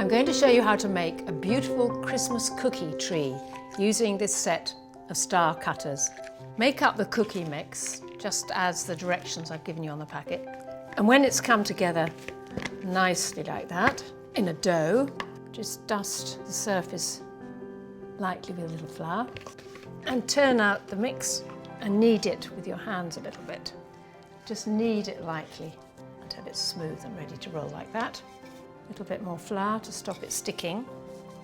I'm going to show you how to make a beautiful Christmas cookie tree using this set of star cutters. Make up the cookie mix just as the directions I've given you on the packet. And when it's come together nicely like that in a dough, just dust the surface lightly with a little flour and turn out the mix and knead it with your hands a little bit. Just knead it lightly until it's smooth and ready to roll like that. A little bit more flour to stop it sticking,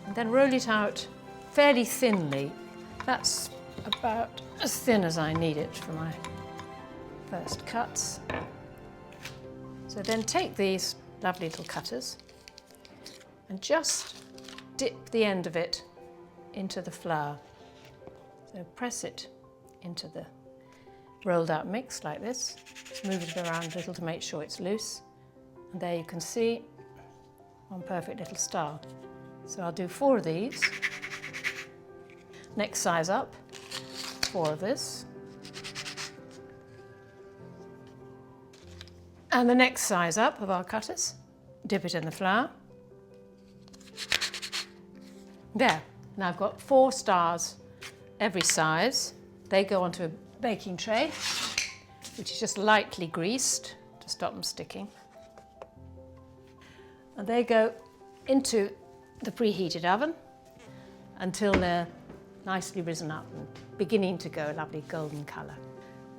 and then roll it out fairly thinly. That's about as thin as I need it for my first cuts. So then take these lovely little cutters and just dip the end of it into the flour. So press it into the rolled out mix like this. Just move it around a little to make sure it's loose. And there you can see one perfect little star. So I'll do 4 of these. Next size up, 4 of this. And the next size up of our cutters, dip it in the flour. There, now I've got 4 stars every size. They go onto a baking tray, which is just lightly greased to stop them sticking. And they go into the preheated oven until they're nicely risen up and beginning to go a lovely golden colour.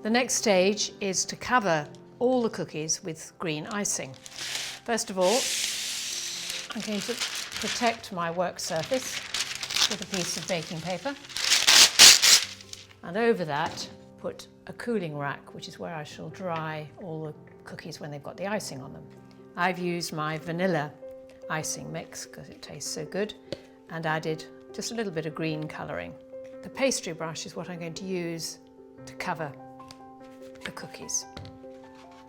The next stage is to cover all the cookies with green icing. First of all, I'm going to protect my work surface with a piece of baking paper, and over that put a cooling rack, which is where I shall dry all the cookies when they've got the icing on them. I've used my vanilla icing mix because it tastes so good, and added just a little bit of green colouring. The pastry brush is what I'm going to use to cover the cookies.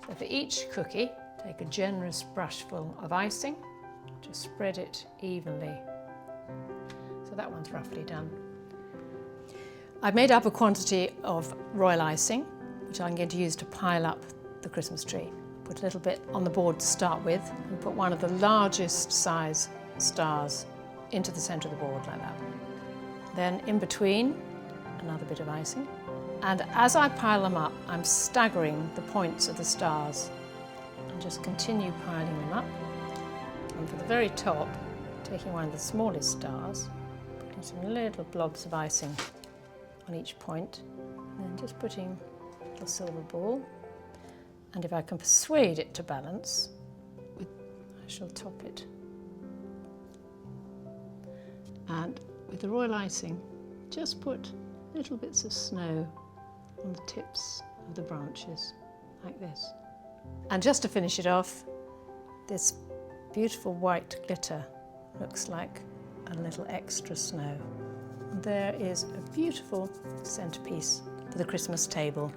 So for each cookie, take a generous brushful of icing, just spread it evenly. So that one's roughly done. I've made up a quantity of royal icing, which I'm going to use to pile up the Christmas tree. Put a little bit on the board to start with, and put one of the largest size stars into the centre of the board like that. Then in between, another bit of icing. And as I pile them up, I'm staggering the points of the stars and just continue piling them up. And for the very top, taking one of the smallest stars, putting some little blobs of icing on each point, and then just putting a little silver ball. And if I can persuade it to balance, I shall top it. And with the royal icing, just put little bits of snow on the tips of the branches, like this. And just to finish it off, this beautiful white glitter looks like a little extra snow. And there is a beautiful centerpiece for the Christmas table.